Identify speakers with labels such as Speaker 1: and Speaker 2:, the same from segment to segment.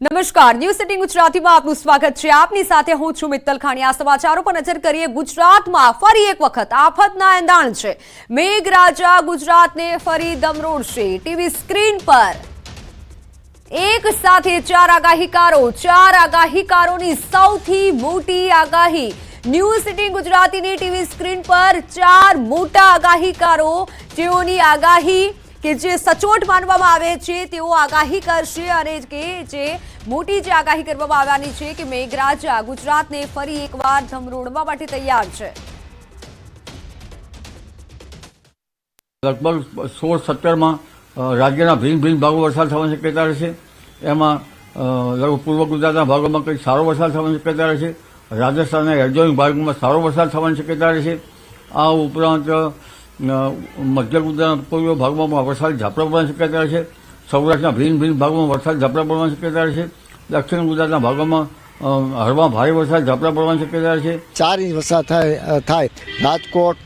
Speaker 1: નમસ્કાર, news city ગુજરાતીમાં આપનું સ્વાગત છે। આપની સાથે હું છું મિત્તલ ખાણીયા। સમાચારો પર નજર કરીએ। ગુજરાતમાં ફરી એક વખત આફતના એંધાણ છે। મેઘરાજા ગુજરાતને ફરી દમરોડશે। ટીવી સ્ક્રીન પર એક સાથે ચાર આગાહીકારોની સૌથી મોટી આગાહી। ન્યૂઝ સિટી ગુજરાતીની ટીવી સ્ક્રીન પર ચાર મોટા આગાહીકારો જેઓની આગાહી કે જે સચોટ માનવામાં આવે છે તેઓ આગાહી કરશે અને કે જે મોટી જે આગાહી કરવામાં આવવાની છે કે મેઘરાજા ગુજરાતને ફરી એકવાર ધમરોડવા માટે તૈયાર છે।
Speaker 2: લગભગ 16-17 રાજ્યના ભિન્ન ભાગો વરસાદ થવાની શક્યતા રહેશે। એમાં પૂર્વ ગુજરાતના ભાગોમાં કંઈક સારો વરસાદ થવાની શક્યતા રહેશે। રાજસ્થાનના રાજ્યોના ભાગોમાં સારો વરસાદ થવાની શક્યતા રહેશે। આ ઉપરાંત મધ્ય ગુજરાતના પૂર્વ ભાગમાં વરસાદ ઝાપટા પડવાની શક્યતા રહેશે। સૌરાષ્ટ્રના ભિન્ન ભાગોમાં વરસાદ ઝાપટા પડવાની શક્યતા રહેશે। દક્ષિણ ગુજરાતના ભાગોમાં હળવા ભારે વરસાદ ઝાપટા પડવાની શક્યતા રહેશે।
Speaker 3: 4 ઇંચ વરસાદ થાય રાજકોટ,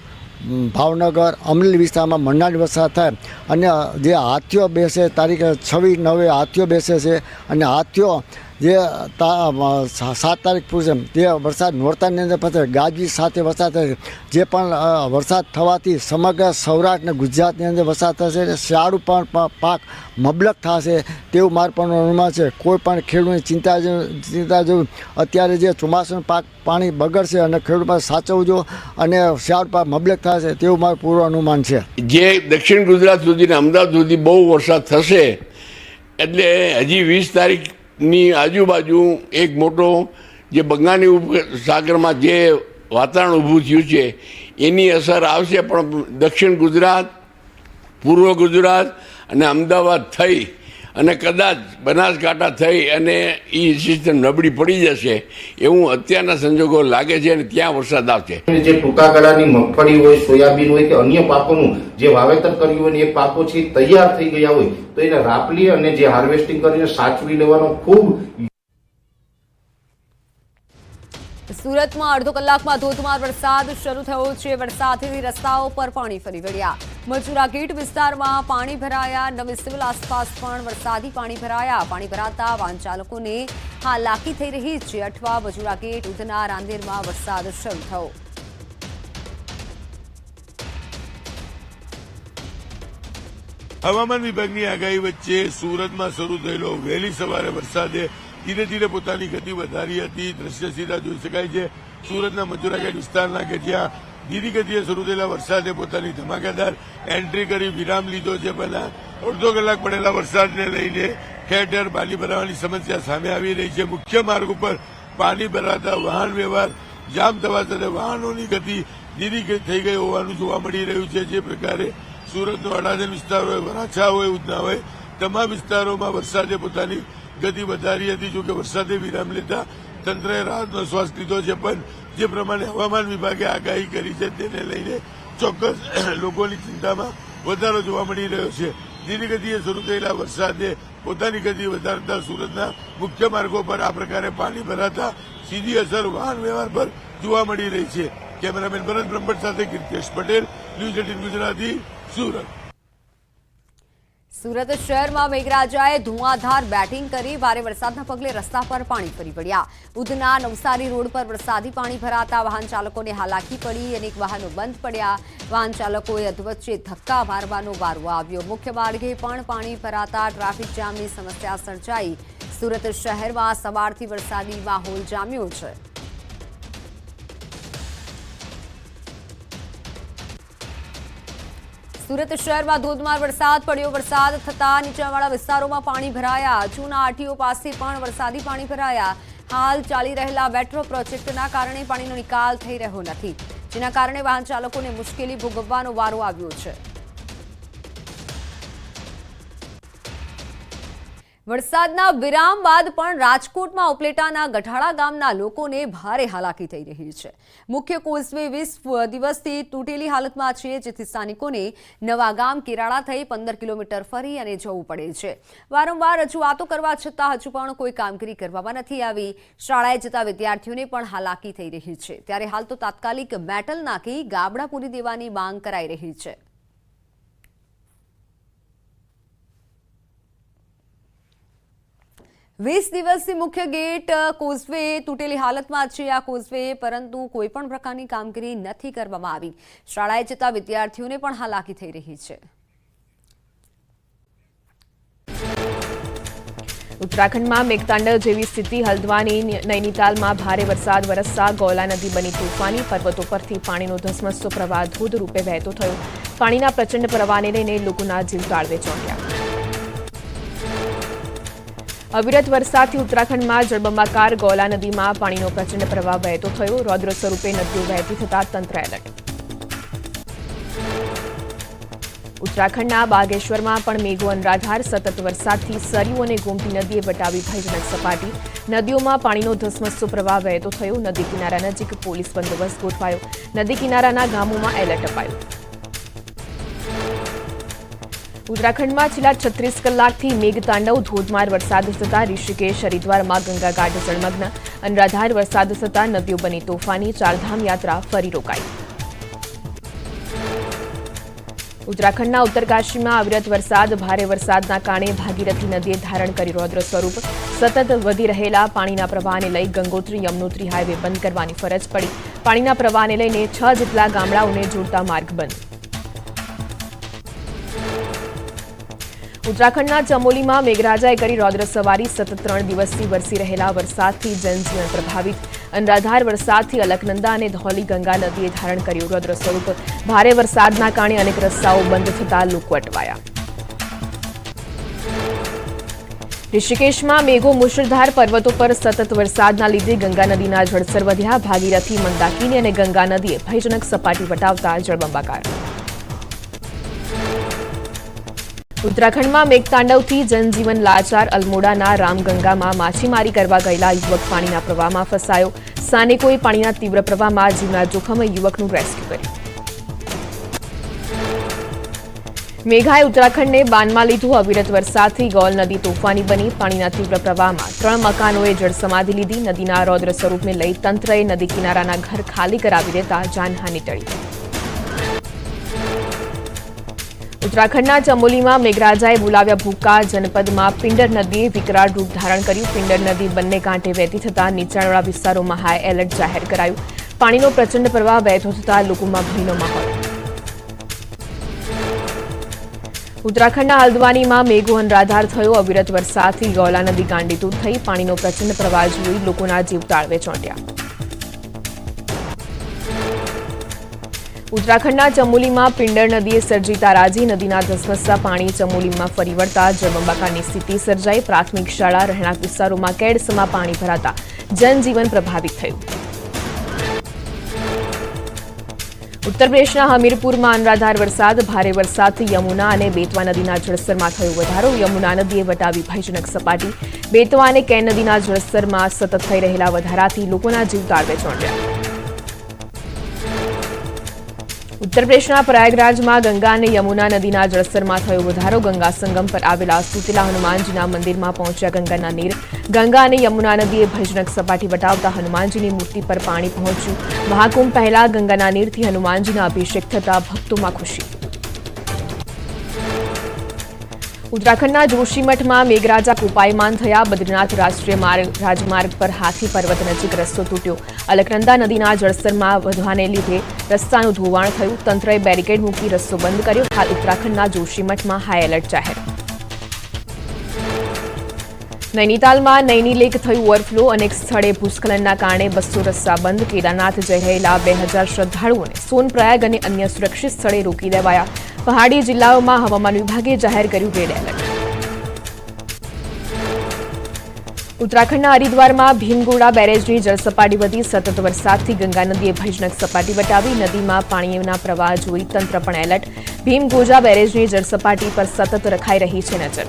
Speaker 3: ભાવનગર, અમરેલી વિસ્તારમાં મંડાણી વરસાદ થાય અને જે હાથીઓ બેસે તારીખ 26/9 હાથીઓ બેસે છે અને હાથીઓ જે 7 તારીખ પૂરશે તે વરસાદ નોરતાની અંદર પડશે। ગાજવીજ સાથે વરસાદ થશે। જે પણ વરસાદ થવાથી સમગ્ર સૌરાષ્ટ્ર અને ગુજરાતની અંદર વરસાદ થશે અને શિયાળુ પણ પાક મબલક થશે તેવું મારું પણ અનુમાન છે। કોઈ પણ ખેડૂતની ચિંતા જેવું અત્યારે જે ચોમાસાનું પાક પાણી બગડશે અને ખેડૂત પાસે સાચવવું જો અને શિયાળુ પાક મબલક થશે તેવું મારું પૂરું અનુમાન છે।
Speaker 4: જે દક્ષિણ ગુજરાત સુધી ને અમદાવાદ સુધી બહુ વરસાદ થશે એટલે હજી 20 તારીખની આજુબાજુ એક મોટો જે બંગાળની સાગરમાં જે વાતાવરણ ઊભું થયું છે એની અસર આવશે। પણ દક્ષિણ ગુજરાત, પૂર્વ ગુજરાત અને અમદાવાદ થઈ અને કદાચ બનાસકાંઠા થઈ અને એ સિસ્ટમ નબળી પડી જશે એવું અત્યારના સંજોગો લાગે છે અને ત્યાં વરસાદ આવશે।
Speaker 5: જે ટૂંકા ગાળાની મગફળી હોય, સોયાબીન હોય કે અન્ય પાકોનું જે વાવેતર કર્યું હોય એ પાકો છે તૈયાર થઈ ગયા હોય તો એને રાપલી અને જે હાર્વેસ્ટિંગ કરીને સાચવી લેવાનો ખૂબ।
Speaker 1: સુરતમાં અડધો કલાકમાં ધોધમાર વરસાદ શરૂ થયો છે। વરસાદથી રસ્તાઓ પર પાણી ફરી વળ્યા। મજુરા ગેટ વિસ્તારમાં પાણી ભરાયા। નવી સિવિલ આસપાસ પણ વરસાદી પાણી ભરાયા। પાણી ભરાતા વાહન ચાલકોને હાલાકી થઈ રહી છે। અઠવા, મજુરા ગેટ, ઉધના, રાંદેરમાં વરસાદ શરૂ થયો।
Speaker 6: હવામાન વિભાગની આગાહી વચ્ચે સુરતમાં શરૂ થયેલો વહેલી સવારે વરસાદે ધીરે ધીરે પોતાની ગતિ વધારી હતી। દ્રશ્ય સીધા જોઈ શકાય છે સુરતના મજુરા ગેટ વિસ્તારના કે જ્યાં ધીરી ગતિએ શરૂ થયેલા વરસાદે પોતાની ધમાકેદાર એન્ટ્રી કરી વિરામ લીધો છે। પહેલા અડધો કલાક પડેલા વરસાદને લઈને ઠેર ઠેર પાણી ભરાવાની સમસ્યા સામે આવી રહી છે। મુખ્ય માર્ગ ઉપર પાણી ભરાતા વાહન વ્યવહાર જામ થવા સાથે વાહનોની ગતિ ધીરી થઈ ગઈ હોવાનું જોવા મળી રહ્યું છે। જે પ્રકારે સુરતનો અડાજણ વિસ્તાર હોય, વરાછા હોય, ઉધના હોય, તમામ વિસ્તારોમાં વરસાદે પોતાની ગતિ વધારી હતી। જોકે વરસાદે વિરામ લેતા તંત્રએ રાહતનો શ્વાસ લીધો છે। પણ જે પ્રમાણે હવામાન વિભાગે આગાહી કરી છે તેને લઈને ચોક્કસ લોકોની ચિંતામાં વધારો જોવા મળી રહ્યો છે। ધીરી ગતિએ શરૂ થયેલા વરસાદે પોતાની ગતિ વધારતા સુરતના મુખ્ય માર્ગો પર આ પ્રકારે પાણી ભરાતા સીધી અસર વાહન વ્યવહાર પર જોવા મળી રહી છે। કેમેરામેન ભરત બ્રહ્મભટ્ટ સાથે કીર્તિશ પટેલ, ન્યૂઝ 18 ગુજરાતી, સુરત।
Speaker 1: સુરત શહેરમાં મેઘરાજાએ ધુઆધાર બેટિંગ કરી। ભારે વરસાદના પગલે રસ્તા પર પાણી ફરી વળ્યા। ઉધના નવસારી રોડ પર વરસાદી પાણી ભરાતા વાહન ચાલકોને હાલાકી પડી। અનેક વાહનો બંધ પડ્યા। વાહન ચાલકોએ અધવચ્ચે ધક્કા મારવાનો વારો આવ્યો। મુખ્ય માર્ગે પણ પાણી ભરાતા ટ્રાફિક જામની સમસ્યા સર્જાઈ। સુરત શહેરમાં સવારથી વરસાદી માહોલ જામ્યો છે। સુરત શહેરમાં ધોધમાર વરસાદ પડ્યો। વરસાદ થતા નીચાણવાળા વિસ્તારોમાં પાણી ભરાયા। જૂના આરટીઓ પાસે પણ વરસાદી પાણી ભરાયા। હાલ ચાલી રહેલા મેટ્રો પ્રોજેક્ટના કારણે પાણીનો નિકાલ થઈ રહ્યો નથી, જેના કારણે વાહન ચાલકોને મુશ્કેલી ભોગવવાનો વારો આવ્યો છે। વરસાદના વિરામ બાદ પણ રાજકોટમાં ઉપલેટાના ગઢાળા ગામના લોકોને ભારે હાલાકી થઈ રહી છે। મુખ્ય કોઝવે 20 દિવસથી તૂટેલી હાલતમાં છે, જેથી સ્થાનિકોને નવા ગામ કેરાળા થઈ 15 કિલોમીટર ફરી અને જવું પડે છે। વારંવાર રજૂઆતો કરવા છતાં હજુ પણ કોઈ કામગીરી કરવામાં નથી આવી। શાળાએ જતા વિદ્યાર્થીઓને પણ હાલાકી થઈ રહી છે। ત્યારે હાલ તો તાત્કાલિક મેટલ નાખી ગાબડા પૂરી દેવાની માંગ કરાઈ રહી છે। 20 દિવસથી મુખ્ય ગેટ કોઝવે તૂટેલી હાલતમાં છે આ કોઝવે, પરંતુ કોઈ પણ પ્રકારની કામગીરી નથી કરવામાં આવી. શાળાએ જતા વિદ્યાર્થીઓને પણ હાલાકી થઈ રહી છે.
Speaker 7: ઉત્તરાખંડમાં મેઘતાંડવ જેવી સ્થિતિ. હલ્દ્વાની નૈનીતાલમાં ભારે વરસાદ વરસતા ગૌલા નદી બની તોફાની. પર્વતો પરથી પાણીનો ધસમસતો પ્રવાહ ધોધ રૂપે વહેતો થયો. પાણીના પ્રચંડ પ્રવાહને લઈને લોકોના જીવ તાળવે ચોંટ્યા. અવિરત વરસાદથી ઉત્તરાખંડમાં જળબંબાકાર. ગૌલા નદીમાં પાણીનો પ્રચંડ પ્રવાહ વહેતો થયો. રૌદ્ર સ્વરૂપે નદીઓ વહેતી થતા તંત્ર એલર્ટ. ઉત્તરાખંડના બાગેશ્વરમાં પણ મેઘો અનરાધાર. સતત વરસાદથી સરયુ અને ગોમતી નદીએ વટાવી ભયજનક સપાટી. નદીઓમાં પાણીનો ધસમસતો પ્રવાહ વહેતો થયો. નદી કિનારા નજીક પોલીસ બંદોબસ્ત ગોઠવાયો. નદી કિનારાના ગામોમાં એલર્ટ અપાયું. ઉત્તરાખંડમાં છેલ્લા 36 કલાકથી મેઘતાંડવ. ધોધમાર વરસાદ થતા ઋષિકેશ હરિદ્વારમાં ગંગા ઘાટ જળમગ્ન. અનરાધાર વરસાદ થતા નદીઓ બની તોફાની. ચારધામ યાત્રા ફરી રોકાઈ. ઉત્તરાખંડના ઉત્તરકાશીમાં અવિરત વરસાદ. ભારે વરસાદના કારણે ભાગીરથી નદીએ ધારણ કરી રૌદ્ર સ્વરૂપ. સતત વધી રહેલા પાણીના પ્રવાહને લઈ ગંગોત્રી યમનોત્રી હાઈવે બંધ કરવાની ફરજ પડી. પાણીના પ્રવાહને લઈને 6 જેટલા ગામડાઓને જોડતા માર્ગ બંધ. ઉત્તરાખંડના ચમોલીમાં મેઘરાજાએ કરી રૌદ્ર સવારી. સતત 3 દિવસથી વરસી રહેલા વરસાદથી જનજીવન પ્રભાવિત. અનરાધાર વરસાદથી અલકનંદા અને ધૌલી ગંગા નદીએ ધારણ કર્યું રૌદ્ર સ્વરૂપ. ભારે વરસાદના કારણે અનેક રસ્તાઓ બંધ થતા લોકો અટવાયા. ઋષિકેશમાં મેઘો મુશળધાર. પર્વતો પર સતત વરસાદના લીધે ગંગા નદીના જળસ્તર વધ્યા. ભાગીરથી, મંદાકિની અને ગંગા નદીએ ભયજનક સપાટી વટાવતા જળબંબાકાર. ઉત્તરાખંડમાં મેઘતાંડવથી જનજીવન લાચાર. અલ્મોડાના રામગંગામાં માછીમારી કરવા ગયેલા યુવક પાણીના પ્રવાહમાં ફસાયો. સ્થાનિકોએ પાણીના તીવ્ર પ્રવાહમાં જીવના જોખમે યુવકનું રેસ્ક્યુ કર્યું. મેઘાએ ઉત્તરાખંડને બાનમાં લીધું. અવિરત વરસાદથી ગૌલ નદી તોફાની બની. પાણીના તીવ્ર પ્રવાહમાં 3 મકાનોએ જળસમાધિ લીધી. નદીના રૌદ્ર સ્વરૂપને લઈ તંત્રએ નદી કિનારાના ઘર ખાલી કરાવી દેતા જાનહાનિ ટળી. ઉત્તરાખંડના ચમોલીમાં મેઘરાજાએ બોલાવ્યા ભૂકા. જનપદમાં પિંડર નદીએ વિકરાળ રૂપ ધારણ કર્યું. પિંડર નદી બંને કાંઠે વહેતી થતા નીચાણવાળા વિસ્તારોમાં હાઈ એલર્ટ જાહેર કરાયું. પાણીનો પ્રચંડ પ્રવાહ વહેતો થતા લોકોમાં ભયનો માહોલ. ઉત્તરાખંડના હલ્દ્વાનીમાં મેઘો અનરાધાર થયો. અવિરત વરસાદથી ગૌલા નદી ગાંડીતૂર થઈ. પાણીનો પ્રચંડ પ્રવાહ જોઈ લોકોના જીવ તાળવે ચોંટ્યા. ઉત્તરાખંડના ચમોલીમાં પિંડર નદીએ સર્જી તારાજી. નદીના ધસમસતા પાણી ચમોલીમાં ફરી વળતા જળબંબાકારની સ્થિતિ સર્જાઈ. પ્રાથમિક શાળા, રહેણાંક વિસ્તારોમાં કેડસમાં પાણી ભરાતા જનજીવન પ્રભાવિત થયું. ઉત્તર પ્રદેશના હમીરપુરમાં અનરાધાર વરસાદ. ભારે વરસાદથી યમુના અને બેતવા નદીના જળસ્તરમાં થયો વધારો. યમુના નદીએ વટાવી ભયજનક સપાટી. બેતવા અને કેન નદીના જળસ્તરમાં સતત થઈ રહેલા વધારાથી લોકોના જીવ તાળવે ચોંટ્યા. ઉત્તર પ્રદેશના પ્રયાગરાજમાં ગંગા અને યમુના નદીના જળસ્તરમાં થયો વધારો. ગંગા સંગમ પર આવેલા સુતેલા હનુમાનજીના મંદિરમાં પહોંચ્યા ગંગાના નીર. ગંગા અને યમુના નદીએ ભયજનક સપાટી વટાવતા હનુમાનજીની મૂર્તિ પર પાણી પહોંચ્યું. મહાકુંભ પહેલા ગંગાના નીરથી હનુમાનજીના અભિષેક થતા ભક્તોમાં ખુશી. ઉત્તરાખંડના જોશીમઠમાં મેઘરાજા કોપાયમાન થયા. બદ્રીનાથ રાષ્ટ્રીય રાજમાર્ગ પર હાથી પર્વત નજીક રસ્તો તૂટ્યો. અલકનંદા નદીના જળસ્તરમાં વધવાને લીધે રસ્તાનું ધોવાણ થયું. તંત્રએ બેરિકેડ મૂકી રસ્તો બંધ કર્યો. હાલ ઉત્તરાખંડના જોશીમઠમાં હાઈ એલર્ટ જાહેર. નૈનીતાલમાં નૈની લેક થયું ઓવરફ્લો. અનેક સ્થળે ભૂસ્ખલનના કારણે 200 રસ્તા બંધ. કેદારનાથ જઈ રહેલા 2000 શ્રદ્ધાળુઓને સોનપ્રયાગ અને અન્ય સુરક્ષિત સ્થળે રોકી દેવાયા. પહાડી જિલ્લાઓમાં હવામાન વિભાગે જાહેર કર્યું રેડ એલર્ટ. ઉત્તરાખંડના હરિદ્વારમાં ભીમગોડા બેરેજની જળસપાટી વધી. સતત વરસાદથી ગંગા નદીએ ભયજનક સપાટી વટાવી. નદીમાં પાણીના પ્રવાહ જોઈ તંત્ર પણ એલર્ટ. ભીમગોજા બેરેજની જળસપાટી પર સતત રખાઈ રહી છે નજર.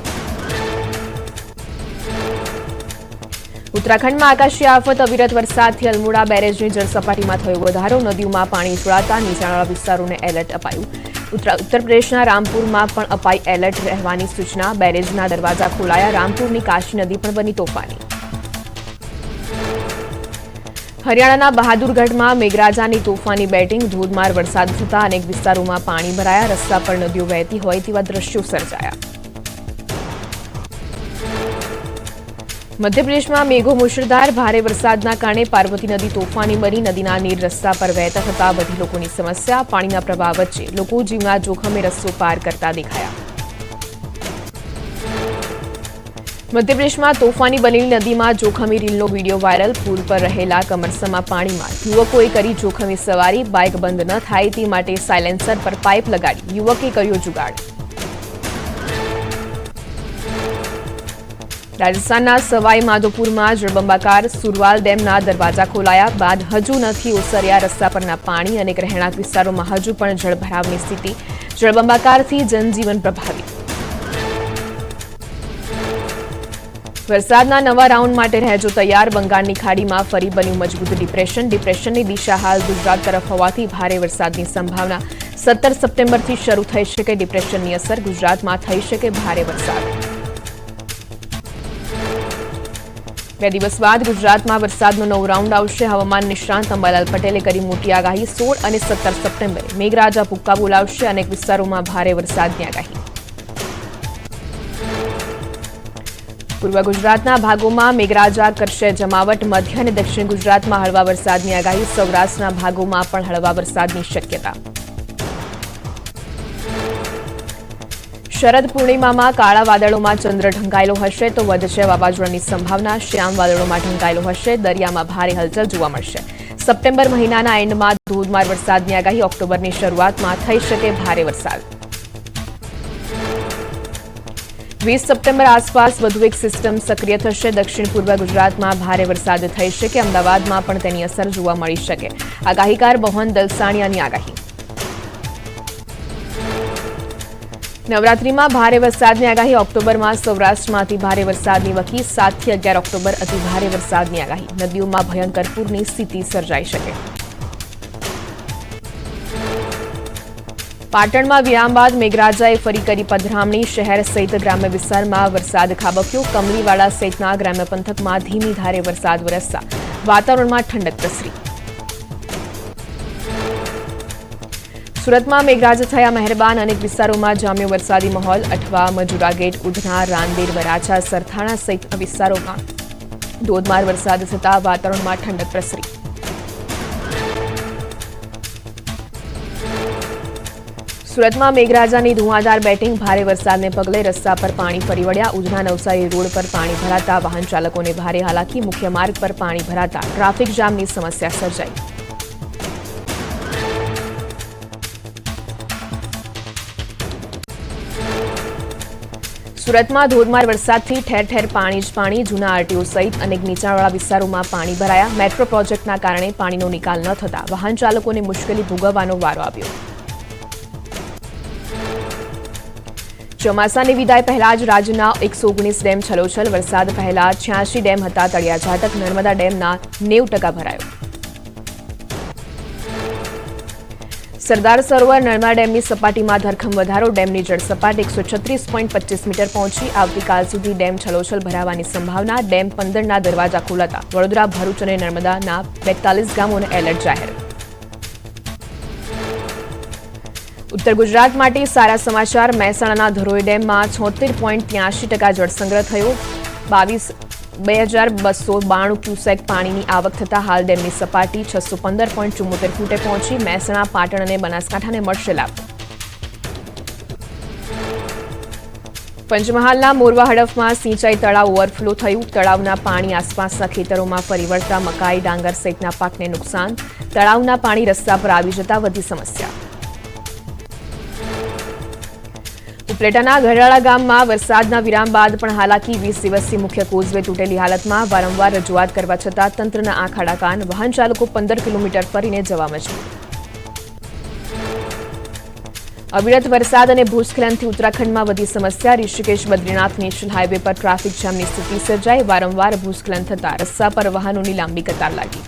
Speaker 7: ઉત્તરાખંડમાં આકાશી આફત. અવિરત વરસાદથી અલ્મોડા બેરેજની જળસપાટીમાં થયો વધારો. નદીઓમાં પાણી છોડાતા નીચાણવાળા વિસ્તારોને એલર્ટ અપાયું. ઉત્તર પ્રદેશના રામપુરમાં પણ અપાઈ એલર્ટ રહેવાની સૂચના. બેરેજના દરવાજા ખોલાયા. રામપુરની કાશી નદી પણ બની તોફાની. હરિયાણાના બહાદુરગઢમાં મેઘરાજાની તોફાની બેટિંગ. ધોધમાર વરસાદ થતા અનેક વિસ્તારોમાં પાણી ભરાયા. રસ્તા પર નદીઓ વહેતી હોય તેવા દ્રશ્યો સર્જાયા. મધ્યપ્રદેશમાં મેઘો મુશળધાર ભારે વરસાદના કારણે પાર્વતી નદી તોફાની બની નદીના નીર રસ્તા પર વહેતા થતા બધી લોકોની સમસ્યા પાણીના પ્રવાહ વચ્ચે લોકો જીવના જોખમે રસ્તો પાર કરતા દેખાયા મધ્યપ્રદેશમાં તોફાની બનેલી નદીમાં જોખમી રીલનો વિડીયો વાયરલ પુલ પર રહેલા કમરસમાં પાણીમાં યુવકોએ કરી જોખમી સવારી બાઇક બંધ ન થાય તે માટે સાયલેન્સર પર પાઇપ લગાડી યુવકે કર્યો જુગાડ રાજસ્થાનના સવાઈ માધોપુરમાં જળબંબાકાર સુરવાલ ડેમના દરવાજા ખોલાયા બાદ હજુ નથી ઓસર્યા રસ્તા પરના પાણી અને રહેણાંક વિસ્તારોમાં હજુ પણ જળભરાવની સ્થિતિ જળબંબાકારથી જનજીવન પ્રભાવિત વરસાદના નવા રાઉન્ડ માટે રહેજો તૈયાર બંગાળની ખાડીમાં ફરી બન્યું મજબૂત ડિપ્રેશનની દિશા હાલ ગુજરાત તરફ હોવાથી ભારે વરસાદની સંભાવના 17 સપ્ટેમ્બરથી શરૂ થઈ શકે ડિપ્રેશનની અસર ગુજરાતમાં થઈ શકે ભારે વરસાદ 2 દિવસ બાદ ગુજરાતમાં વરસાદનો નવો રાઉન્ડ આવશે હવામાન નિષ્ણાંત અંબાલાલ પટેલે કરી મોટી આગાહી 16 અને 17 સપ્ટેમ્બરે મેઘરાજા ભૂક્કા બોલાવશે અનેક વિસ્તારોમાં ભારે વરસાદની આગાહી પૂર્વ ગુજરાતના ભાગોમાં મેઘરાજા કરશે જમાવટ મધ્ય અને દક્ષિણ ગુજરાતમાં હળવા વરસાદની આગાહી સૌરાષ્ટ્રના ભાગોમાં પણ હળવા વરસાદની શક્યતા શરદ પૂર્ણિમામાં કાળા વાદળોમાં ચંદ્ર ઢંકાયેલો હશે તો વધશે વાવાઝોડાની સંભાવના શ્યામ વાદળોમાં ઢંકાયેલો હશે દરિયામાં ભારે હલચલ જોવા મળશે સપ્ટેમ્બર મહિનાના એન્ડમાં ધોધમાર વરસાદની આગાહી ઓક્ટોબરની શરૂઆતમાં થઈ શકે ભારે વરસાદ 20 સપ્ટેમ્બર આસપાસ વધુ એક સિસ્ટમ સક્રિય થશે દક્ષિણ પૂર્વ ગુજરાતમાં ભારે વરસાદ થઈ શકે અમદાવાદમાં પણ તેની અસર જોવા મળી શકે આગાહીકાર મોહન દલસાણિયાની આગાહી નવરાત્રીમાં ભારે વરસાદની આગાહી ઓક્ટોબરમાં સૌરાષ્ટ્રમાંથી ભારે વરસાદની વકી 7 થી 11 ઓક્ટોબર અતિ ભારે વરસાદની આગાહી નદીઓમાં ભયંકર પૂરની સ્થિતિ સર્જાઈ શકે પાટણમાં વિરામ બાદ મેઘરાજાએ ફરી કરી પધરામણી શહેર સહિત ગ્રામ્ય વિસ્તારમાં વરસાદ ખાબક્યો કમલીવાડા સહિતના ગ્રામ્ય પંથકમાં ધીમી ધારે વરસાદ વરસતા વાતાવરણમાં ઠંડક પ્રસરી સુરતમાં મેઘરાજા થયા મહેરબાન અનેક વિસ્તારોમાં જામ્યો વરસાદી માહોલ અઠવા મજુરા ગેટ ઉધના રાંદેર વરાછા સરથાણા સહિત વિસ્તારોમાં ધોધમાર વરસાદ થતા વાતાવરણમાં ઠંડક પ્રસરી સુરતમાં મેઘરાજાની ધુઆધાર બેટિંગ ભારે વરસાદને પગલે રસ્તા પર પાણી ફરી વળ્યા ઉધના નવસારી રોડ પર પાણી ભરાતા વાહન ચાલકોને ભારે હાલાકી મુખ્ય માર્ગ પર પાણી ભરાતા ટ્રાફિક જામની સમસ્યા સર્જાઈ સુરતમાં ધોધમાર વરસાદથી ઠેર ઠેર પાણી જ પાણી જૂના આરટીઓ સહિત અનેક નીચાણવાળા વિસ્તારોમાં પાણી ભરાયા મેટ્રો પ્રોજેક્ટના કારણે પાણીનો નિકાલ ન થતા વાહન ચાલકોને મુશ્કેલી ભોગવવાનો વારો આવ્યો ચોમાસાની વિદાય પહેલા જ રાજ્યના 119 ડેમ છલોછલ વરસાદ પહેલા 86 ડેમ હતા તળિયા ઝાટક નર્મદા ડેમના 90% ભરાયો સરદાર સરોવર નર્મદા ડેમની સપાટીમાં ધરખમ વધારો ડેમની જળ સપાટી 136.25 મીટર પહોંચી આવતીકાલ સુધી ડેમ છલોછલ ભરાવાની સંભાવના ડેમ 15ના દરવાજા ખોલાતા વડોદરા ભરૂચ અને નર્મદાના 42 ગામોને એલર્ટ જાહેર ઉત્તર ગુજરાત માટે સારા સમાચાર મહેસાણાના ધરોઈ ડેમમાં 76.83% જળસંગ્રહ થયો 2292 ક્યુસેક પાણીની આવક થતા હાલ ડેમની સપાટી 615.74 ફૂટે પહોંચી મહેસાણા પાટણ અને બનાસકાંઠાને મળશે લાભ પંચમહાલના મોરવા હડફમાં સિંચાઈ તળાવ ઓવરફ્લો થયું તળાવના પાણી આસપાસના ખેતરોમાં ફરી વળતા મકાઈ ડાંગર સહિતના પાકને નુકસાન તળાવના પાણી રસ્તા પર આવી જતા વધી સમસ્યા ઉપલેટાના ઘરડાળા ગામમાં વરસાદના વિરામ બાદ પણ હાલાકી 20 દિવસથી મુખ્ય કોઝવે તૂટેલી હાલતમાં વારંવાર રજૂઆત કરવા છતાં તંત્રના આંખ આડા કાન વાહન ચાલકો 15 કિલોમીટર ફરીને જવા મજબૂર અવિરત વરસાદ અને ભૂસ્ખલનથી ઉત્તરાખંડમાં વધી સમસ્યા ઋષિકેશ બદ્રીનાથ નેશનલ હાઈવે પર ટ્રાફિક જામની સ્થિતિ સર્જાઈ વારંવાર ભૂસ્ખલન થતા રસ્તા પર વાહનોની લાંબી કતાર લાગી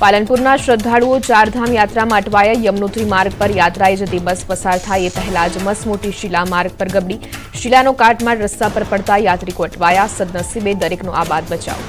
Speaker 7: પાલનપુરના શ્રદ્ધાળુઓ ચારધામ યાત્રામાં અટવાયા યમનોત્રી માર્ગ પર યાત્રાએ જતી બસ પસાર થાય એ પહેલા જ મસમોટી શિલા માર્ગ પર ગબડી શિલાનો કાટમાળ રસ્તા પર પડતા યાત્રિકો અટવાયા સદનસીબે દરેકનો આબાદ બચાવ